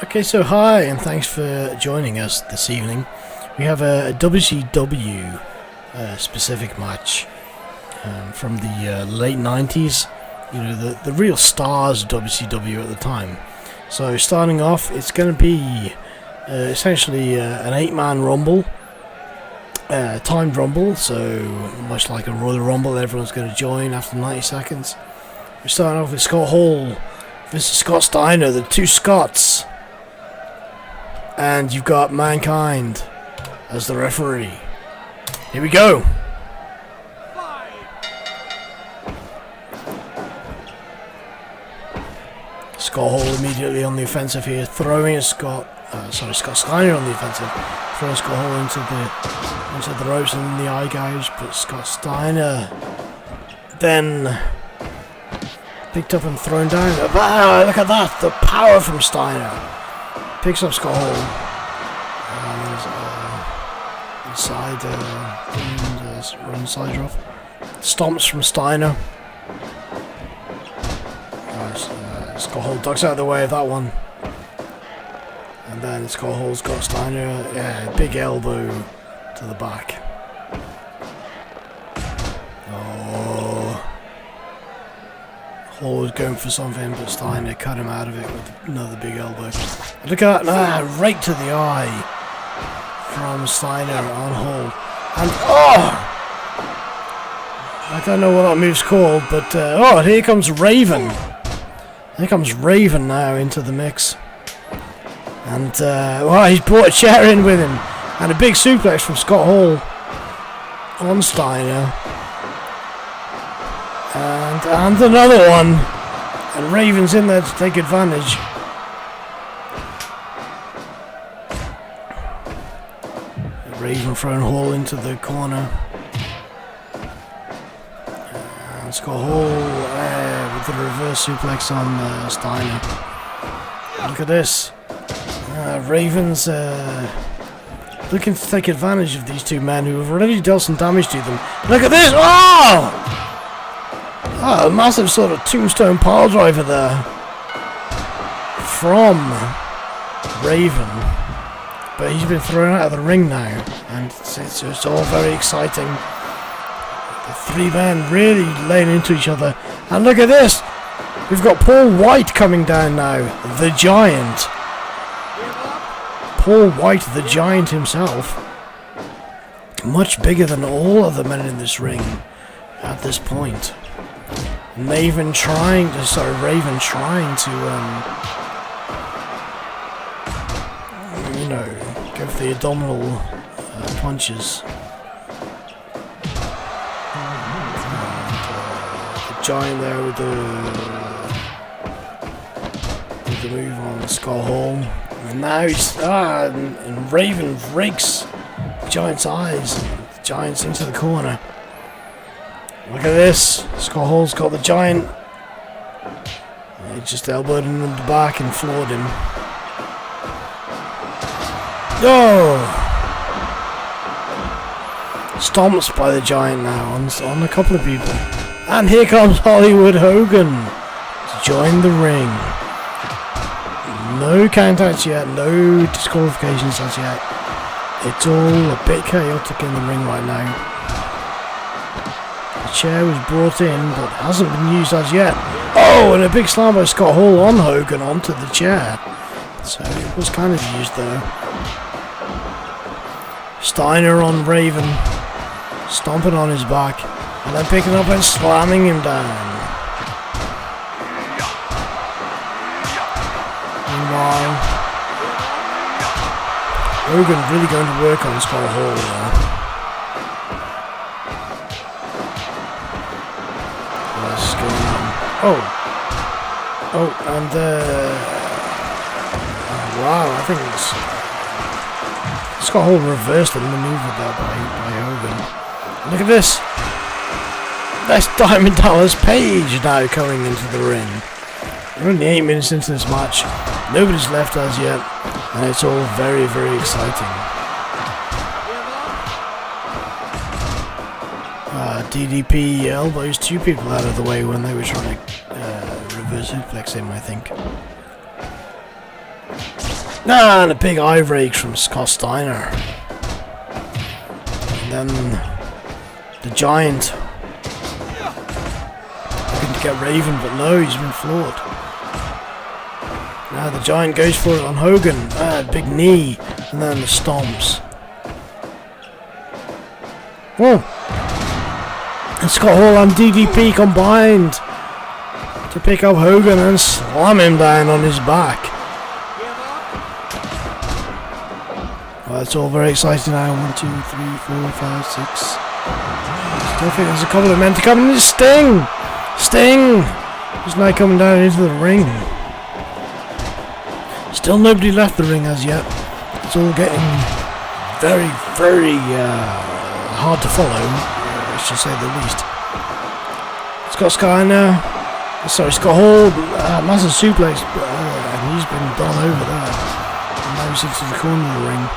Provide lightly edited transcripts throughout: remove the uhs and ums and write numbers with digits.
Okay, so hi, and thanks for joining us this evening. We have a WCW specific match from the late 90s, you know, the real stars of WCW at the time. So starting off, it's going to be essentially an 8-man rumble, timed rumble, so much like a Royal Rumble, everyone's going to join after 90 seconds. We're starting off with Scott Hall versus Scott Steiner, the two Scots. And you've got Mankind as the referee. Here we go. Scott Hall immediately on the offensive here, throwing Scott Steiner on the offensive, throwing Scott Hall into the ropes and in the eye gouge, but Scott Steiner then picked up and thrown down. Wow, look at that, the power from Steiner. Picks up Scott Hall and runs side drop. Stomps from Steiner. Scott Hall ducks out of the way of that one. And then Scott Hall's got Steiner, big elbow to the back. Hall was going for something, but Steiner cut him out of it with another big elbow. Look at that, right to the eye from Steiner on Hall. And I don't know what that move's called, but here comes Raven. Here comes Raven now into the mix. And he's brought a chair in with him. And a big suplex from Scott Hall on Steiner. And another one. And Raven's in there to take advantage. Raven throwing Hall into the corner. And Scott Hall with the reverse suplex on Steiner. Look at this. Raven's looking to take advantage of these two men who have already dealt some damage to them. Look at this! A massive sort of tombstone pile driver there from Raven. But he's been thrown out of the ring now, and it's all very exciting. The three men really laying into each other. And look at this! We've got Paul White coming down now, the Giant. Paul White, the Giant himself. Much bigger than all of the men in this ring at this point. Raven trying to go for the abdominal punches. The Giant there with the move on Scott Hall. And now and Raven rakes the Giant's eyes. The Giant's into the corner. Look at this. Scott Hall's got the Giant. He just elbowed him in the back and floored him. Stomps by the Giant now on a couple of people. And here comes Hollywood Hogan to join the ring. No countouts yet, no disqualifications as yet. It's all a bit chaotic in the ring right now. The chair was brought in, but hasn't been used as yet. And a big slam by Scott Hall on Hogan onto the chair. So it was kind of used though. Steiner on Raven, stomping on his back, and then picking up and slamming him down. Meanwhile, Hogan really going to work on Scott Hall there. What's going on? And wow, I think Scott Hall reversed the maneuver there by Hogan. Look at this. That's Diamond Dallas Page now coming into the ring. We're only 8 minutes into this match. Nobody's left as yet. And it's all very, very exciting. DDP elbows two people out of the way when they were trying to reverse suplex him, I think. And a big eye rake from Scott Steiner. And then the Giant looking to get Raven, but no, he's been floored. Now the Giant goes for it on Hogan. Big knee, and then the stomps. Whoa! And Scott Hall and DDP combined to pick up Hogan and slam him down on his back. Well, it's all very exciting now. 1, 2, 3, 4, 5, 6. Still think there's a couple of men to come. And Sting! Sting! He's now coming down into the ring. Still nobody left the ring as yet. It's all getting very, very hard to follow, I should say the least. Scott Steiner, sorry, Scott Hall, massive suplex, and he's been done over there. And now he's into the corner of the ring.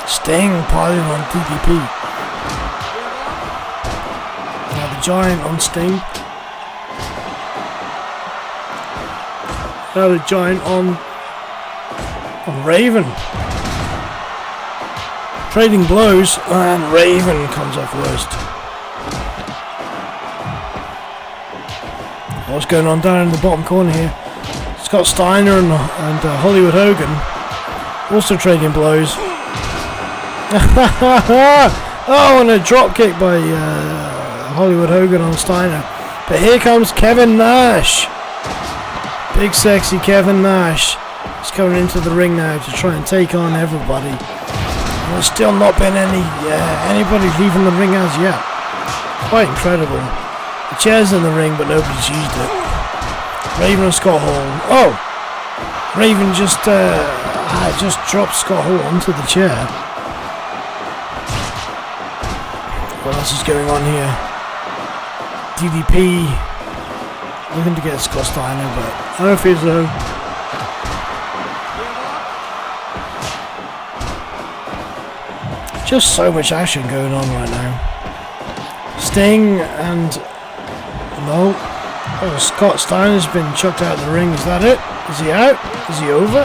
Sting piling on DDP. Now the Giant on Sting. Now the Giant on Raven. Trading blows, and Raven comes off worst. What's going on down in the bottom corner here? Scott Steiner and Hollywood Hogan also trading blows. Oh, and a drop kick by Hollywood Hogan on Steiner. But here comes Kevin Nash. Big sexy Kevin Nash is coming into the ring now to try and take on everybody. And there's still not been anybody leaving the ring as yet. Quite incredible. The chair's in the ring, but nobody's used it. Raven and Scott Hall. Oh, Raven just dropped Scott Hall onto the chair. What else is going on here? DDP looking to get Scott Steiner, but I don't feel so. Just so much action going on right now. Sting and no. Oh, Scott Steiner's been chucked out of the ring. Is that it? Is he out? Is he over?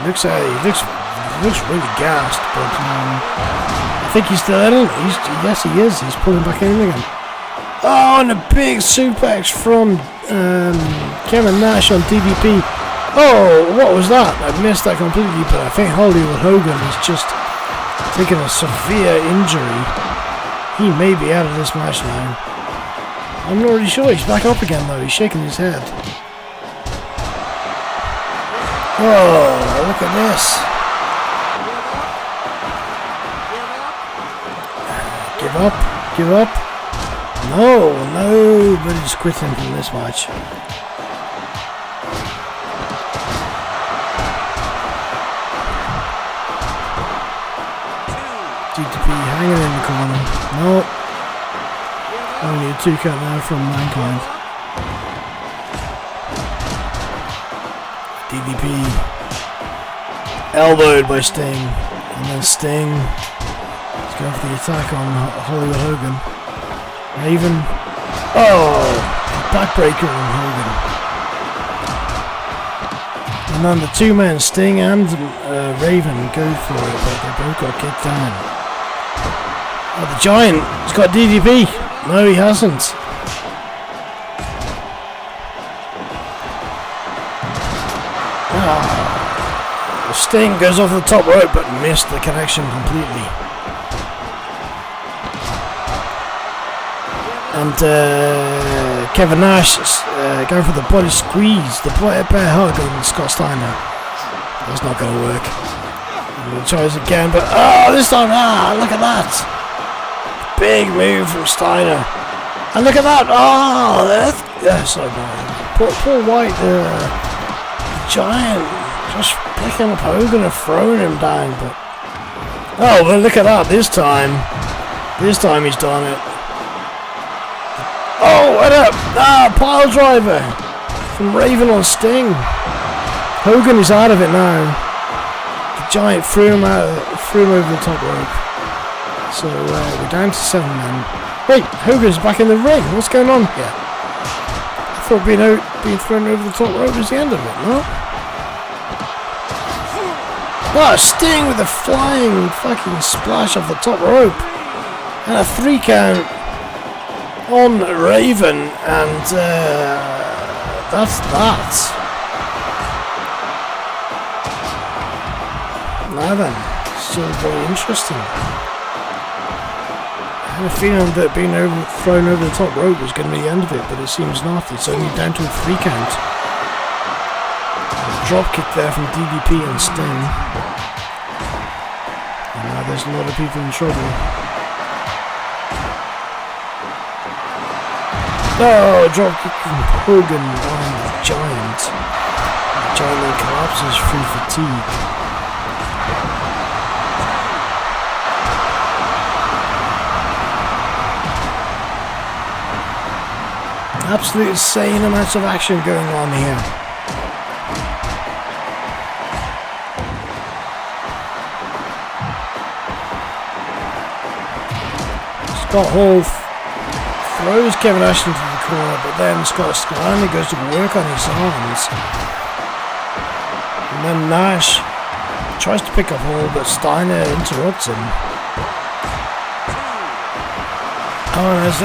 He looks really gassed, but I think he's still in it. Yes, he is. He's pulling back in again. Oh, and a big suplex from Kevin Nash on DDP. Oh, what was that? I missed that completely, but I think Hollywood Hogan has just taken a severe injury. He may be out of this match now. I'm not really sure. He's back up again, though. He's shaking his head. Oh, look at this. Give up. Give up. No, nobody's quitting from this match. DDP hanging in the corner. No. Only a 2 count now from Mankind. DDP elbowed by Sting. And then Sting is going for the attack on Hollywood Hogan. Raven. Oh! Backbreaker on Hogan. And then the 2 men, Sting and Raven, go for it, but they both got kicked down. Oh, the Giant has got DDP. No, he hasn't. Oh. Sting goes off the top rope, but missed the connection completely. And Kevin Nash going for the body squeeze, the bear hug on Scott Steiner. That's not going to work. He tries again, but this time, look at that. Big move from Steiner. And look at that. Oh, that's so bad. Poor White, the Giant, just picking up Hogan and throwing him down. But oh, well, look at that. This time he's done it. Oh, what up? Pile driver from Raven on Sting. Hogan is out of it now. The Giant threw him over the top rope. So we're down to 7 men. Wait, Hogan's back in the ring. What's going on here? I thought being thrown over the top rope was the end of it, no? Oh, Sting with a flying fucking splash off the top rope. And a 3 count on Raven, and that's that. Now then, still very interesting. I had a feeling that being thrown over the top rope was going to be the end of it, but it seems not. It's only down to a 3 count. A drop kick there from DDP and Sting. And now there's a lot of people in trouble. Oh, drop kick from Hogan on the Giant. The Giant then collapses through fatigue. Absolute insane amounts of action going on here. Scott Hall throws Kevin Nash into the corner, but then Scott Steiner goes to work on his arms. And then Nash tries to pick up Hall, but Steiner interrupts him. Oh, there's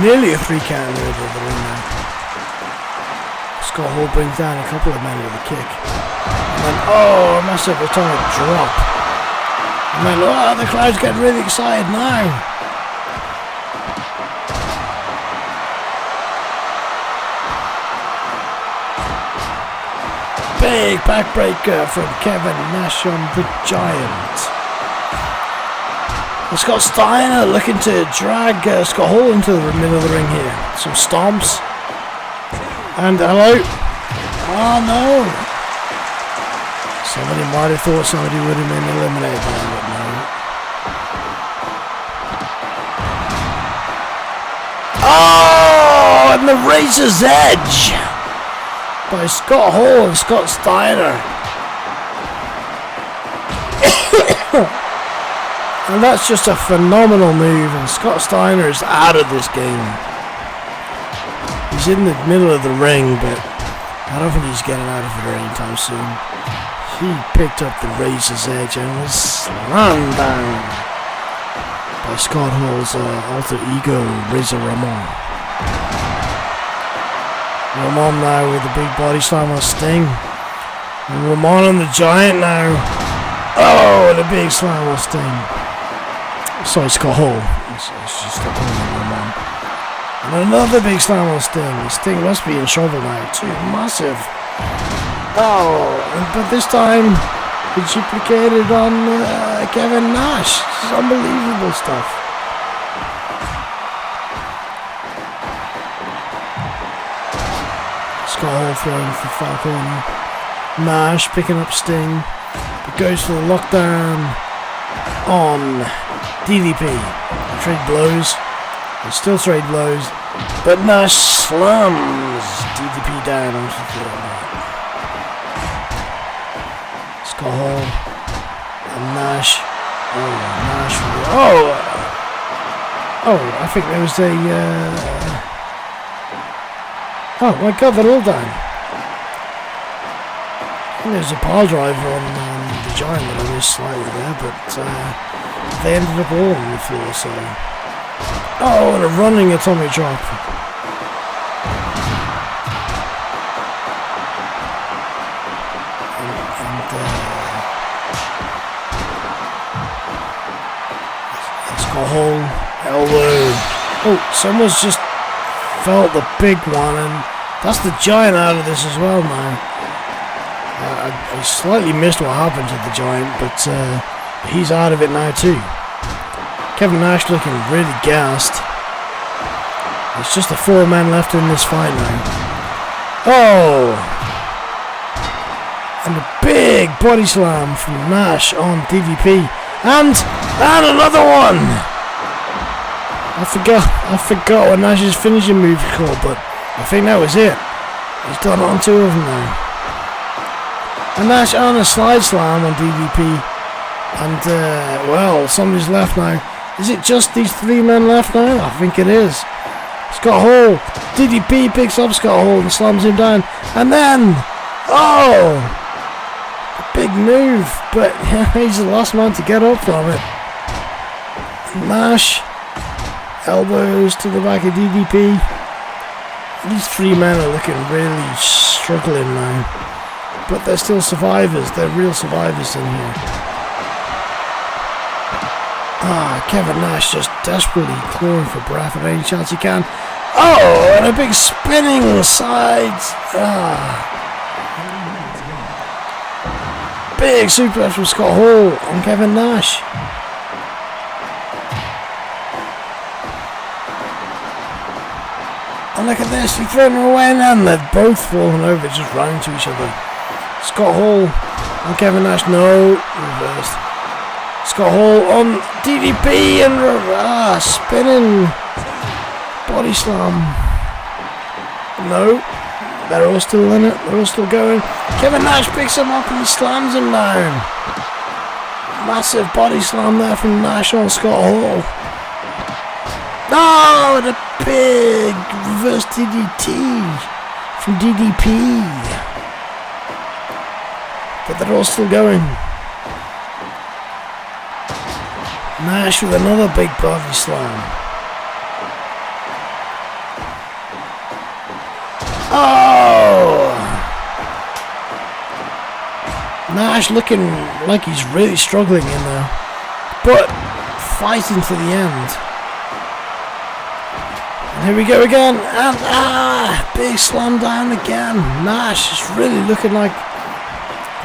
nearly a 3 count over the ring now. Scott Hall brings down a couple of men with a kick. And then, oh, a massive atomic drop. And then, oh, the crowd's getting really excited now. Big backbreaker from Kevin Nash on the Giant. And Scott Steiner looking to drag Scott Hall into the middle of the ring here. Some stomps. And hello. Oh no. Somebody might have thought somebody would have been eliminated by him, but no. Oh, and the Razor's Edge by Scott Hall and Scott Steiner. And that's just a phenomenal move, and Scott Steiner is out of this game. He's in the middle of the ring, but I don't think he's getting out of it anytime soon. He picked up the Razor's Edge and was slammed down by Scott Hall's alter ego, Razor Ramon. Ramon now with a big body slam on Sting. And Ramon on the Giant now. Oh, and a big slam on Sting. Sorry, Scott Hall. It's just calling him Ramon. And another big slam on Sting. Sting must be in trouble now. Too massive. Oh, but this time he duplicated on Kevin Nash. This is unbelievable stuff. Scott Hall throwing for far corner. Nash picking up Sting. But goes for the lockdown on DDP. Trade blows. They still trade blows. But Nash slams DDP down onto the floor. Scott Hall and Nash. Oh, Nash. Oh, I think there was a. Oh my god, they're all down. And there's a pile driver on the Giant that I missed slightly there, but they ended up all on the floor, so. Oh, and a running atomic drop. Scott Hall, elbow. Oh, someone's just felt the big one, and that's the Giant out of this as well now. I slightly missed what happened to the Giant, but he's out of it now too. Kevin Nash looking really gassed. There's just the 4 men left in this fight now. Oh! And a big body slam from Nash on DDP. And another one! I forgot what Nash's finishing move is called, but I think that was it. He's done it on 2 of them now. And Nash on a slide slam on DDP. And, well, somebody's left now. Is it just these 3 men left now? I think it is. Scott Hall. DDP picks up Scott Hall and slams him down. And then, oh, a big move, but he's the last man to get up from it. Nash, elbows to the back of DDP. These three men are looking really struggling now, but they're still survivors. They're real survivors in here. Kevin Nash just desperately clawing for breath at any chance he can. Oh, and a big spinning sides. Big suplex from Scott Hall on Kevin Nash. And look at this, he's thrown her away, and then they've both fallen over, just running to each other. Scott Hall on Kevin Nash, no, reversed. Scott Hall on DDP and spinning body slam. No, they're all still in it, they're all still going. Kevin Nash picks him up and slams him down. Massive body slam there from Nash on Scott Hall. Oh, and a big reverse DDT from DDP. But they're all still going. Nash with another big body slam. Oh! Nash looking like he's really struggling in there, but fighting to the end. And here we go again, and big slam down again. Nash is really looking like,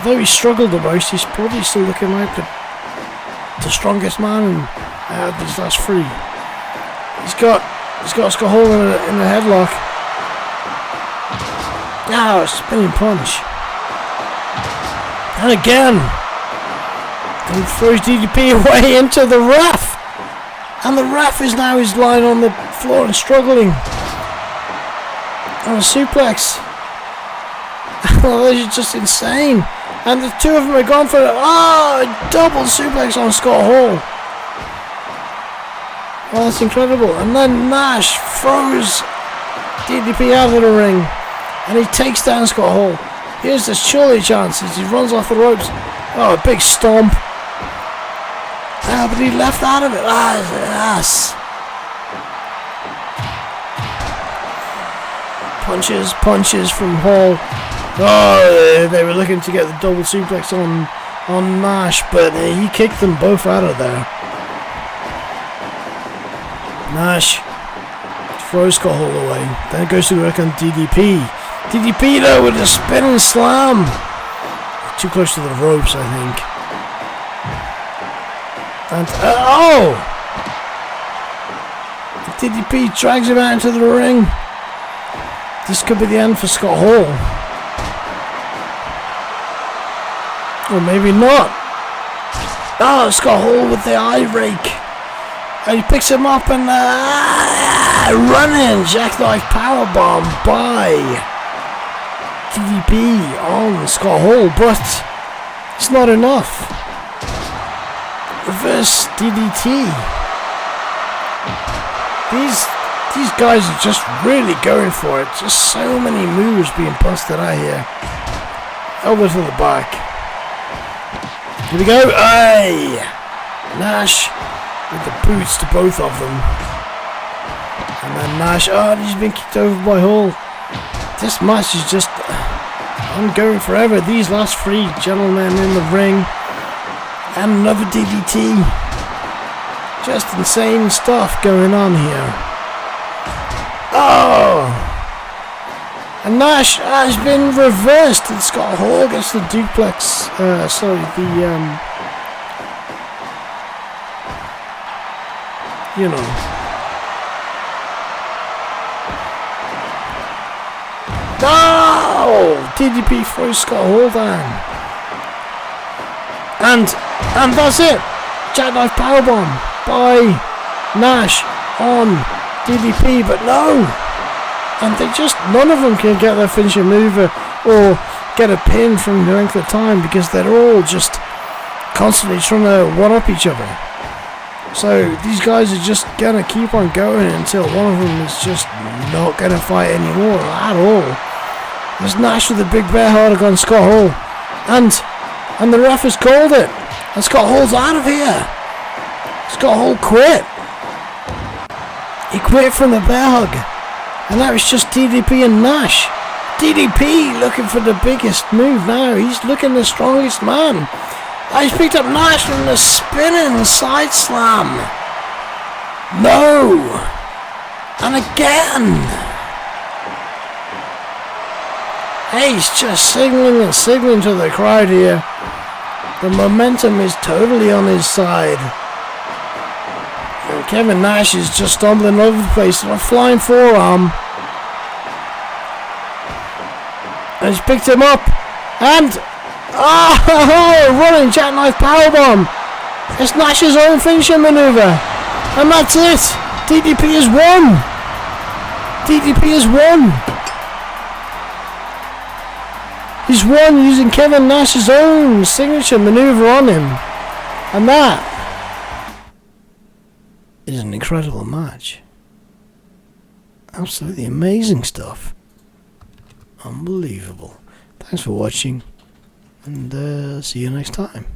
though he struggled the most, he's probably still looking like the strongest man in these last three. He's got Scott Hall in a headlock. A spinning punch. And again, and throws DDP away into the ref. And the ref is now lying on the floor and struggling. On a suplex. Well, this is just insane. And the two of them are gone for a double suplex on Scott Hall. Oh, that's incredible. And then Nash throws DDP out of the ring. And he takes down Scott Hall. Here's the surely chances. He runs off the ropes. Oh, a big stomp. But he left out of it. Yes. Punches from Hall. Oh, they were looking to get the double suplex on Nash, but he kicked them both out of there. Nash throws Scott Hall away. Then goes to work on DDP. DDP though with a spinning slam. Too close to the ropes, I think. And DDP drags him out into the ring. This could be the end for Scott Hall. Or maybe not. Scott Hall with the eye rake. And he picks him up and running jackknife powerbomb by DDP on Scott Hall, but it's not enough. Reverse DDT. These guys are just really going for it. Just so many moves being busted out here. Elbow to the back. Here we go. Nash with the boots to both of them. And then Nash. He's been kicked over by Hall. This match is just ongoing forever. These last three gentlemen in the ring. And another DDT. Just insane stuff going on here. And Nash has been reversed, and Scott Hall gets the duplex. DDP throws Scott Hall down. And that's it. Jackknife powerbomb by Nash on DDP, but no. And none of them can get their finishing move or get a pin from the length of time because they're all just constantly trying to one-up each other. So these guys are just gonna keep on going until one of them is just not gonna fight anymore at all. There's Nash with the big bear hug on Scott Hall, and the ref has called it, and Scott Hall's out of here. Scott Hall quit. He quit from the bear hug, and that was just DDP and Nash. DDP looking for the biggest move now. He's looking the strongest man. He's picked up Nash from the spinning side slam. No. And again. He's just signaling and signaling to the crowd here. The momentum is totally on his side. And Kevin Nash is just stumbling over the place on a flying forearm. And he's picked him up, and running jackknife powerbomb. It's Nash's own finishing maneuver, and that's it. DDP has won. DDP has won. He's won using Kevin Nash's own signature maneuver on him, and that is an incredible match. Absolutely amazing stuff. Unbelievable. Thanks for watching, and see you next time.